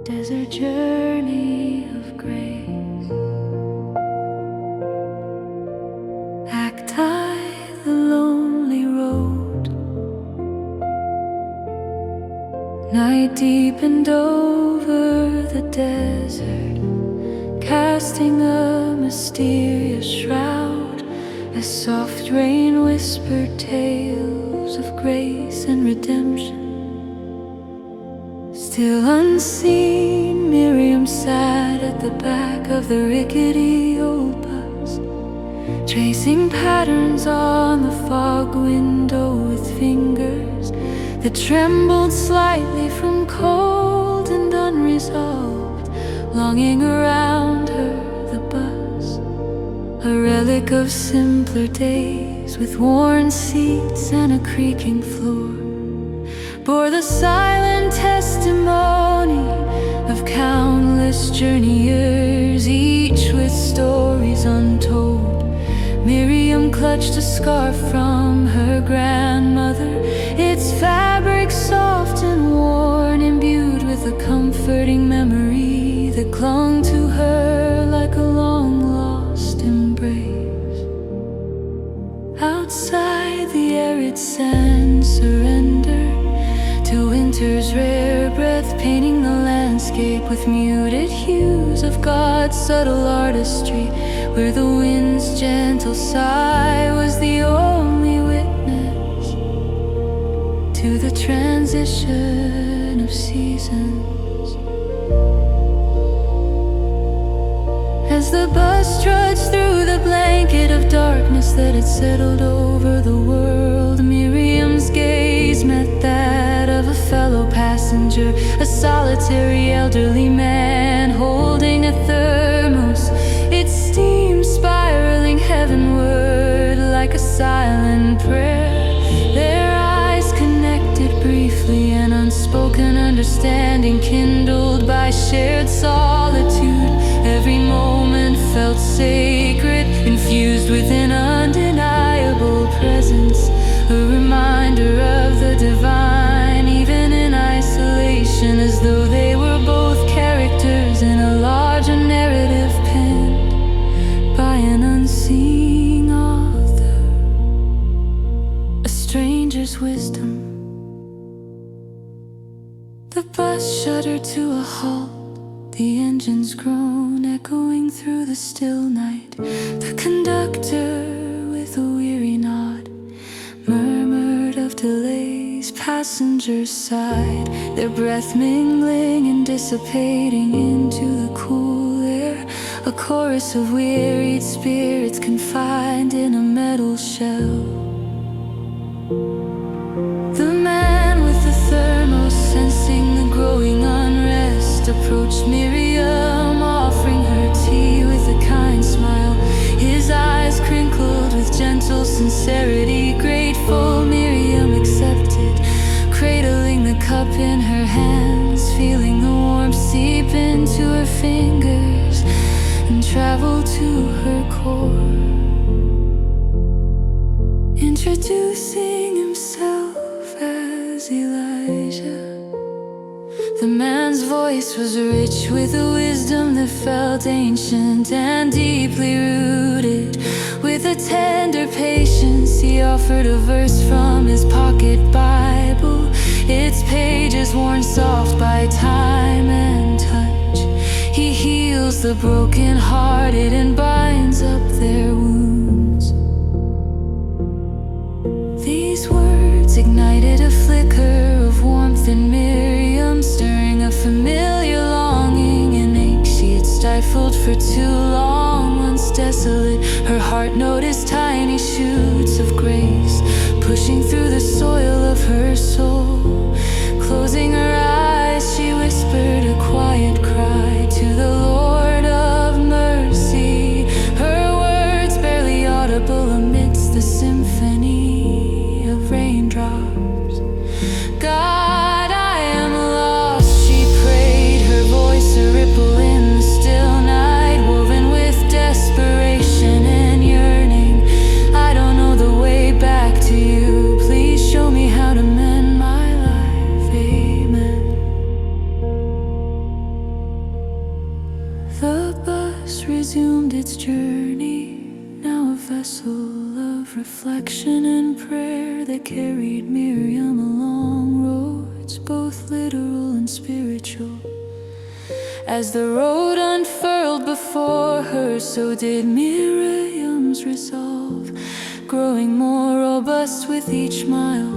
desert journey of grace. Act I the lonely road, night deepened over the desert, casting a mysterious shroud, as soft rain whispered tales of grace and redemption. Still unseen, Miriam sat at the back of the rickety old bus, tracing patterns on the fog window with fingers that trembled slightly from cold and unresolved. Longing around her, the bus, a relic of simpler days, with worn seats and a creaking floor, bore the silent testimony of countless journeyers, each with stories untold. Miriam clutched a scarf from her grandmother, its fabric soft and worn, imbued with a comforting memory that clung to her like a long-lost embrace. Outside, the arid sand surrendered to winter's rare breath, painting the landscape with muted hues of God's subtle artistry, where the wind's gentle sigh was the only witness to the transition of seasons. As the bus trudged through the blanket of darkness that had settled over the world, Miriam's gaze met that of a fellow passenger, a solitary elderly man holding a thermos, its steam spiraling heavenward like a silent prayer. Their eyes connected briefly, an unspoken understanding kindled by shared solitude. Every moment felt sacred, infused with an undeniable presence, a reminder of the divine, even in isolation, as though they were both characters in a larger narrative penned by an unseen author. A stranger's wisdom. The bus shuddered to a halt, the engine's groan echoing through the still night. The conductor, with a weary nod, murmured of delays. Passengers sighed, their breath mingling and dissipating into the cool air. A chorus of wearied spirits confined in a metal shell. The man with the thermos, sensing the growing unrest, approached Miriam, offering her tea with a kind smile. His eyes crinkled with gentle sincerity. Grateful, Miriam accepted, cradling the cup in her hands, feeling the warmth seep into her fingers and travel to her core. Introducing himself as Elijah, the man's voice was rich with a wisdom that felt ancient and deeply rooted. With a tender patience, he offered a verse from his pocket Bible, its pages worn soft by time and touch. He heals the broken-hearted and binds up their wounds. These words ignited a flicker of warmth in Miriam, stirring a familiar longing and ache she had stifled for too long. Once desolate, her heart noticed tiny shoots of grace pushing through the soil of her soul. Closing her eyes, she whispered a quiet cry to the Lord of mercy, her words barely audible amidst the symphony of raindrops. God, I am lost, she prayed, her voice a ripple in the still night, woven with desperation and yearning. I don't know the way back to you, please show me how bus resumed its journey, now a vessel of reflection and prayer that carried Miriam along roads both literal and spiritual. As the road unfurled before her, so did Miriam's resolve, growing more robust with each mile.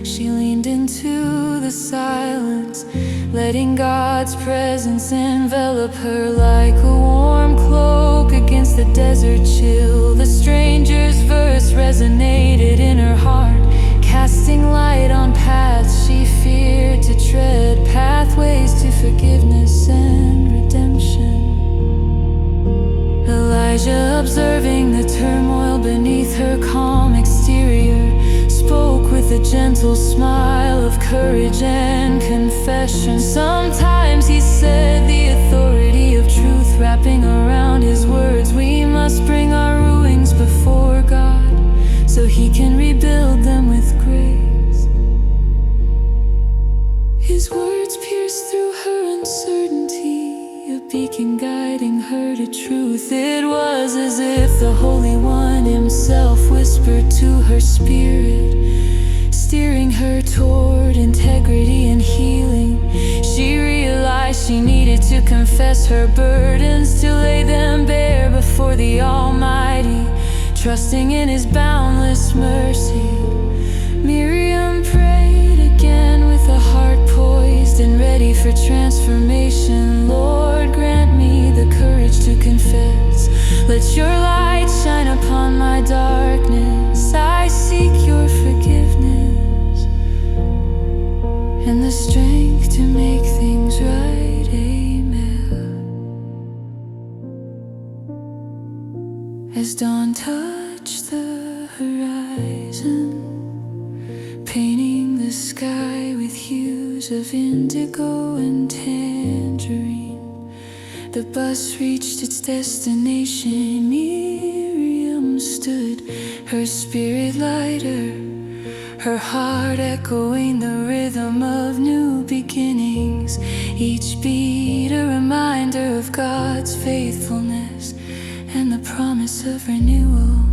She leaned into the silence, letting God's presence envelop her like a warm cloak against the desert chill. The stranger's verse resonated in her heart, casting light on paths she feared to tread, pathways to forgiveness and redemption. Elijah, observing the turmoil beneath her calm exterior, spoke with a gentle smile of courage and confession. Sometimes he said, the authority of truth wrapping around his words, we must bring our ruins before God, so he can rebuild them with grace. His words pierced through her uncertainty, a beacon guiding her to truth. It was as if the Holy One himself whispered to her spirit, steering her toward integrity and healing. She realized she needed to confess her burdens, to lay them bare before the Almighty, trusting in His boundless mercy. Miriam prayed again with a heart poised and ready for transformation. Lord, grant me the courage to confess. Let your light shine upon my darkness. I seek your forgiveness and the strength to make things right. Amen. As dawn touched the horizon, painting the sky with hues of indigo and tangerine, the bus reached its destination. Miriam stood, her spirit lighter, her heart echoing the rhythm of new beginnings, each beat a reminder of God's faithfulness and the promise of renewal.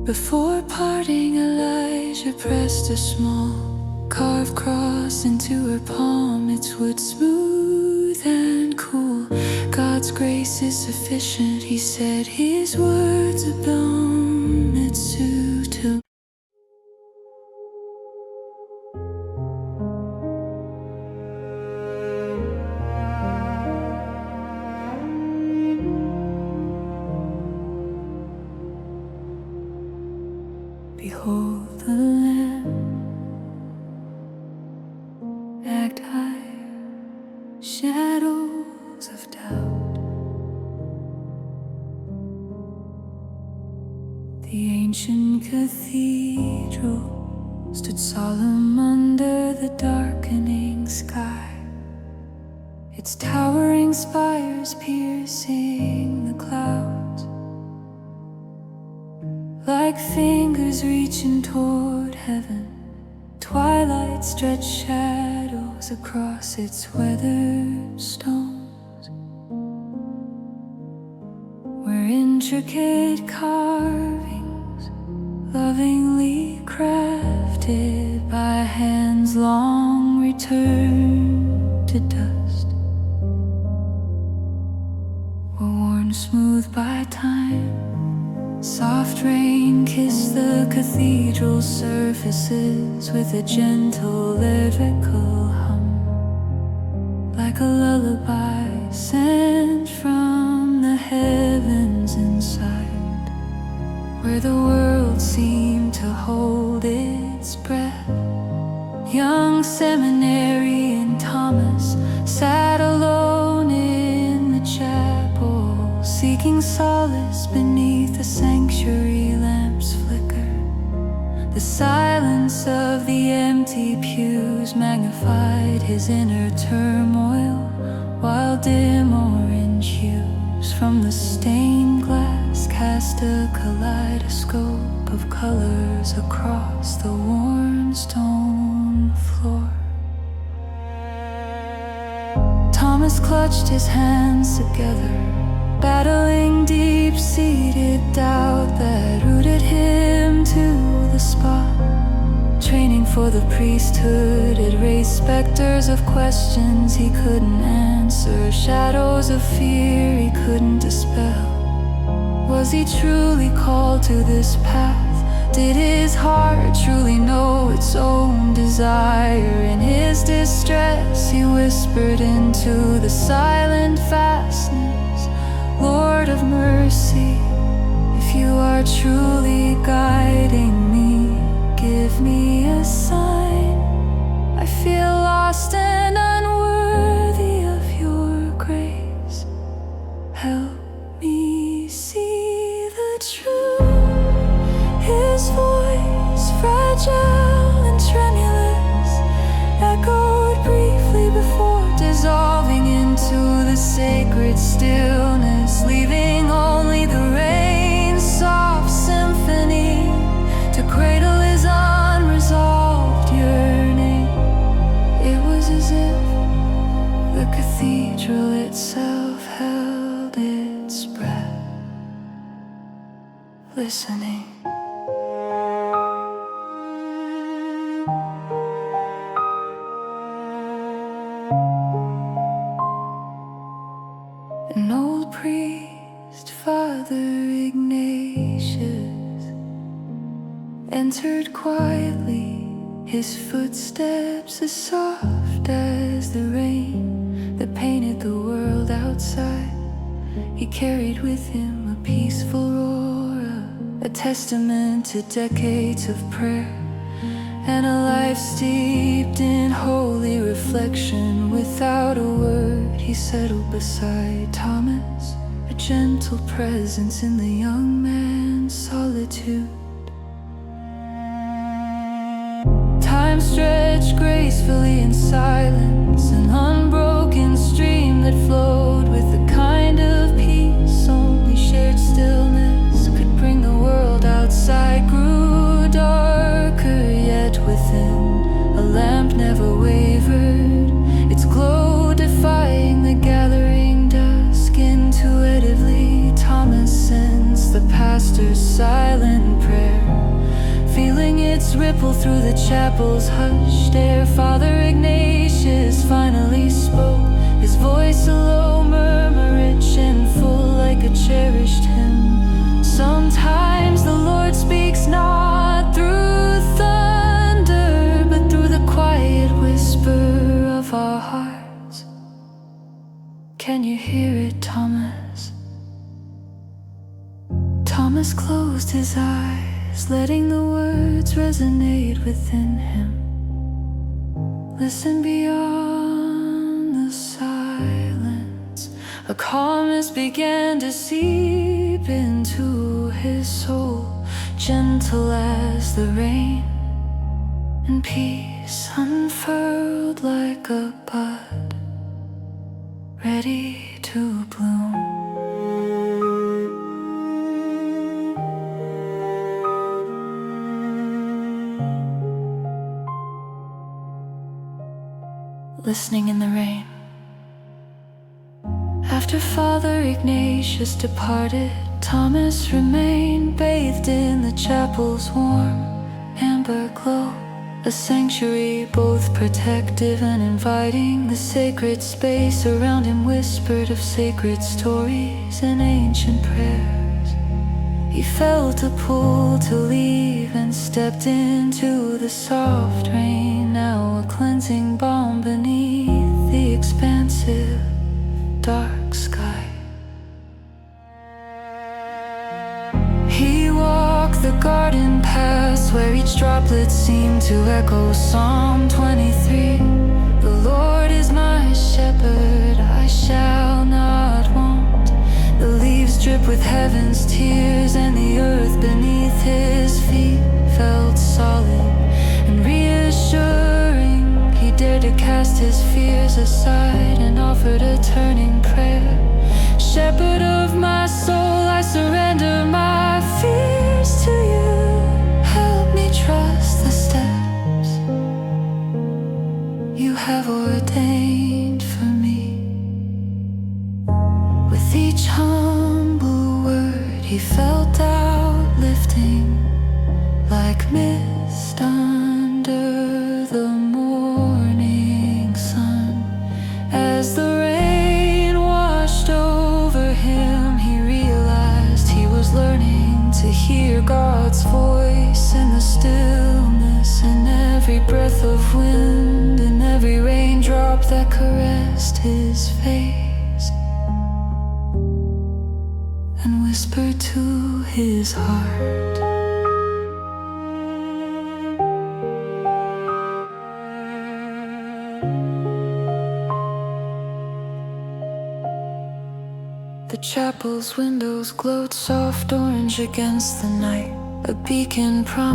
Before parting, Elijah pressed a small carved cross into her palm. Its wood smooth and cool. God's grace is sufficient, he said, his words abound. It's suitable. Behold the Lamb, act higher, shadows of doubt. The ancient cathedral stood solemn under the darkening sky, its towering spires piercing the clouds, like fingers reaching toward heaven. Twilight stretched shadows across its weathered stones, where intricate carvings, lovingly crafted by hands long returned to dust, were worn smooth by time. Soft rain kissed the cathedral's surfaces with a gentle lyrical hum, like a lullaby sent from the heavens inside, where the world seemed to hold its breath. Young seminarian Thomas sat alone in the chapel, seeking solace beneath the sanctuary lamp's flicker. The silence of the empty pews magnified his inner turmoil, while dim orange hues from the stained glass cast a kaleidoscope of colors across the worn stone floor. Thomas Thomas clutched his hands together, battling deep-seated doubt that rooted him to the spot. Training for the priesthood, it raised specters of questions he couldn't answer, shadows of fear he couldn't dispel. Was he truly called to this path? Did his heart truly know its own desire? In his distress, he whispered into the silent fastness, Lord of mercy, if you are truly guiding me, give me a sign. I feel lost and unworthy of your grace. Help me see the truth. His voice, fragile and tremulous, echoed briefly before dissolving into the sacred stillness, leaving only the rain's soft symphony to cradle his unresolved yearning. It was as if the cathedral itself held its breath, listening. An old priest, Father Ignatius, entered quietly, his footsteps as soft as the rain that painted the world outside. He carried with him a peaceful aura, a testament to decades of prayer, and a life steeped in holy reflection. Without a word, he settled beside Thomas, a gentle presence in the young man's solitude. Time stretched gracefully in silence, an unbroken stream that flowed with the kind of peace only shared stillness could bring. The world outside grew darker, yet within a lamp never wavered, its glow defying the gathering dusk. Intuitively, Thomas sensed the pastor's silent prayer, feeling its ripple through the chapel's hushed air. Father Ignatius finally spoke, his voice a low murmur, rich and full like a cherished hymn. Sometimes the Lord speaks not through thunder, but through the quiet whisper of our hearts. Can you hear it, Thomas? Thomas closed his eyes, letting the words resonate within him. Listen beyond the silence. A calmness began to seep into his soul, gentle as the rain, and peace unfurled like a bud, ready to bloom. Listening in the rain. After Father Ignatius departed, Thomas remained bathed in the chapel's warm amber glow, a sanctuary both protective and inviting. The sacred space around him whispered of sacred stories and ancient prayers. He felt a pull to leave and stepped into the soft rain, now a cleansing balm beneath the expansive dark sky. He walked the garden paths where each droplet seemed to echo Psalm 23. The Lord is my shepherd, I shall not want. The leaves drip with heaven's tears, and the earth beneath his feet felt solid and reassuring. He dared to cast his fears aside and offered a turning prayer. Shepherd of my soul, I surrender my fears to you. Help me trust the steps you have ordained for me. he felt out lifting like mist under the morning sun. As the rain washed over him, he realized he was learning to hear God's voice in the stillness, in every breath of wind, in every raindrop that caressed his face and whispered to his heart. The chapel's windows glowed soft orange against the night, a beacon promised